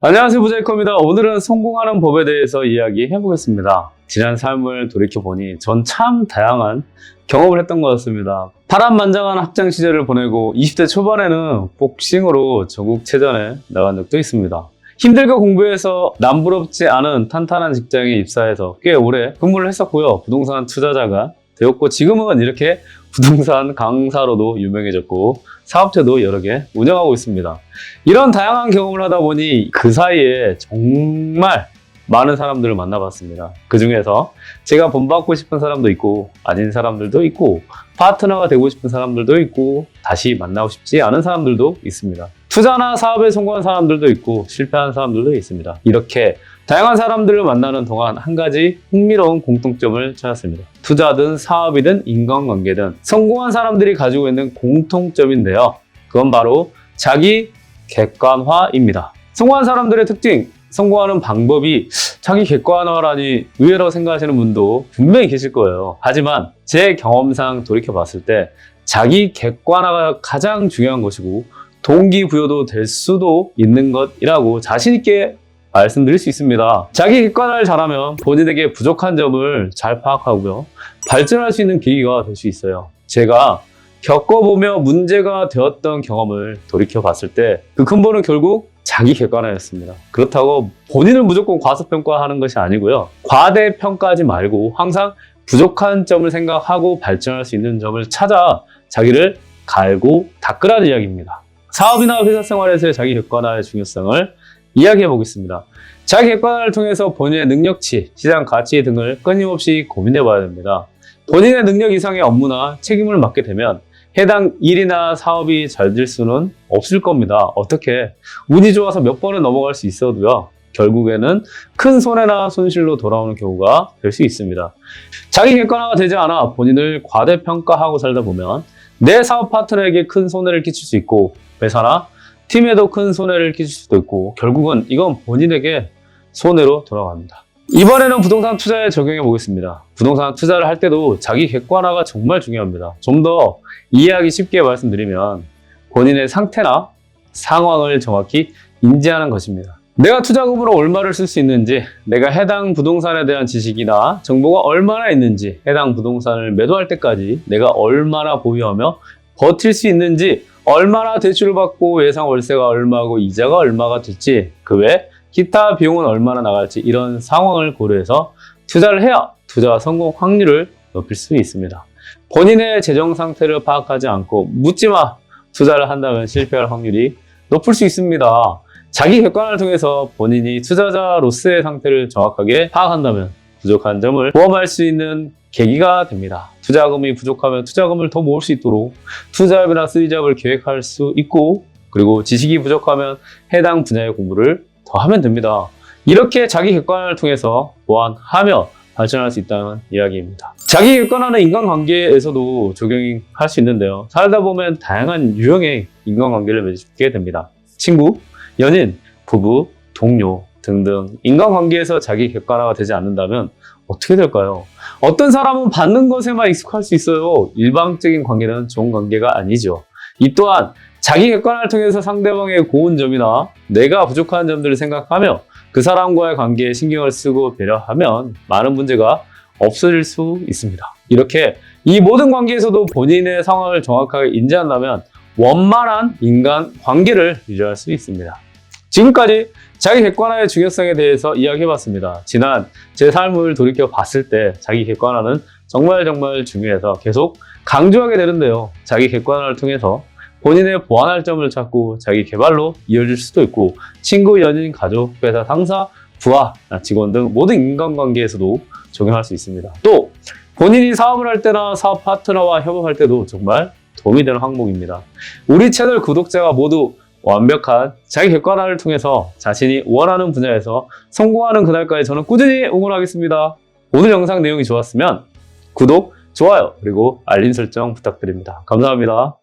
안녕하세요, 부자이커입니다. 오늘은 성공하는 법에 대해서 이야기해 보겠습니다. 지난 삶을 돌이켜보니 전 참 다양한 경험을 했던 것 같습니다. 파란만장한 학창 시절을 보내고 20대 초반에는 복싱으로 전국체전에 나간 적도 있습니다. 힘들게 공부해서 남부럽지 않은 탄탄한 직장에 입사해서 꽤 오래 근무를 했었고요. 부동산 투자자가 되었고, 지금은 이렇게 부동산 강사로도 유명해졌고 사업체도 여러 개 운영하고 있습니다. 이런 다양한 경험을 하다 보니 그 사이에 정말 많은 사람들을 만나봤습니다. 그 중에서 제가 본받고 싶은 사람도 있고 아닌 사람들도 있고 파트너가 되고 싶은 사람들도 있고 다시 만나고 싶지 않은 사람들도 있습니다. 투자나 사업에 성공한 사람들도 있고 실패한 사람들도 있습니다. 이렇게 다양한 사람들을 만나는 동안 한 가지 흥미로운 공통점을 찾았습니다. 투자든 사업이든 인간관계든 성공한 사람들이 가지고 있는 공통점인데요. 그건 바로 자기 객관화입니다. 성공한 사람들의 특징, 성공하는 방법이 자기 객관화라니 의외라고 생각하시는 분도 분명히 계실 거예요. 하지만 제 경험상 돌이켜봤을 때 자기 객관화가 가장 중요한 것이고 동기부여도 될 수도 있는 것이라고 자신 있게 말씀드릴 수 있습니다. 자기 객관화를 잘하면 본인에게 부족한 점을 잘 파악하고요. 발전할 수 있는 계기가 될 수 있어요. 제가 겪어보며 문제가 되었던 경험을 돌이켜봤을 때 그 근본은 결국 자기 객관화였습니다. 그렇다고 본인을 무조건 과소평가하는 것이 아니고요. 과대평가하지 말고 항상 부족한 점을 생각하고 발전할 수 있는 점을 찾아 자기를 갈고 닦으라는 이야기입니다. 사업이나 회사 생활에서의 자기 객관화의 중요성을 이야기해 보겠습니다. 자기 객관화를 통해서 본인의 능력치, 시장 가치 등을 끊임없이 고민해 봐야 됩니다. 본인의 능력 이상의 업무나 책임을 맡게 되면 해당 일이나 사업이 잘 될 수는 없을 겁니다. 어떻게? 운이 좋아서 몇 번은 넘어갈 수 있어도요. 결국에는 큰 손해나 손실로 돌아오는 경우가 될 수 있습니다. 자기 객관화가 되지 않아 본인을 과대평가하고 살다 보면 내 사업 파트너에게 큰 손해를 끼칠 수 있고 회사나 팀에도 큰 손해를 끼칠 수도 있고 결국은 이건 본인에게 손해로 돌아갑니다. 이번에는 부동산 투자에 적용해 보겠습니다. 부동산 투자를 할 때도 자기 객관화가 정말 중요합니다. 좀 더 이해하기 쉽게 말씀드리면 본인의 상태나 상황을 정확히 인지하는 것입니다. 내가 투자금으로 얼마를 쓸 수 있는지, 내가 해당 부동산에 대한 지식이나 정보가 얼마나 있는지, 해당 부동산을 매도할 때까지 내가 얼마나 보유하며 버틸 수 있는지, 얼마나 대출을 받고 예상 월세가 얼마고 이자가 얼마가 될지, 그 외 기타 비용은 얼마나 나갈지 이런 상황을 고려해서 투자를 해야 투자 성공 확률을 높일 수 있습니다. 본인의 재정 상태를 파악하지 않고 묻지마 투자를 한다면 실패할 확률이 높을 수 있습니다. 자기 객관화를 통해서 본인이 투자자로서의 상태를 정확하게 파악한다면 부족한 점을 모험할 수 있는 계기가 됩니다. 투자금이 부족하면 투자금을 더 모을 수 있도록 투자업이나 쓰리잡을 계획할 수 있고, 그리고 지식이 부족하면 해당 분야의 공부를 더 하면 됩니다. 이렇게 자기 객관화를 통해서 보완하며 발전할 수 있다는 이야기입니다. 자기 객관화는 인간관계에서도 적용할 수 있는데요. 살다 보면 다양한 유형의 인간관계를 맺게 됩니다. 친구, 연인, 부부, 동료 등등 인간관계에서 자기 객관화가 되지 않는다면 어떻게 될까요? 어떤 사람은 받는 것에만 익숙할 수 있어요. 일방적인 관계는 좋은 관계가 아니죠. 이 또한 자기 객관화를 통해서 상대방의 고운 점이나 내가 부족한 점들을 생각하며 그 사람과의 관계에 신경을 쓰고 배려하면 많은 문제가 없어질 수 있습니다. 이렇게 이 모든 관계에서도 본인의 상황을 정확하게 인지한다면 원만한 인간 관계를 유지할 수 있습니다. 지금까지 자기 객관화의 중요성에 대해서 이야기해봤습니다. 지난 제 삶을 돌이켜 봤을 때 자기 객관화는 정말 중요해서 계속 강조하게 되는데요. 자기 객관화를 통해서 본인의 보완할 점을 찾고 자기 개발로 이어질 수도 있고 친구, 연인, 가족, 회사, 상사, 부하, 직원 등 모든 인간관계에서도 적용할 수 있습니다. 또 본인이 사업을 할 때나 사업 파트너와 협업할 때도 정말 도움이 되는 항목입니다. 우리 채널 구독자가 모두 완벽한 자기 객관화를 통해서 자신이 원하는 분야에서 성공하는 그날까지 저는 꾸준히 응원하겠습니다. 오늘 영상 내용이 좋았으면 구독, 좋아요, 그리고 알림 설정 부탁드립니다. 감사합니다.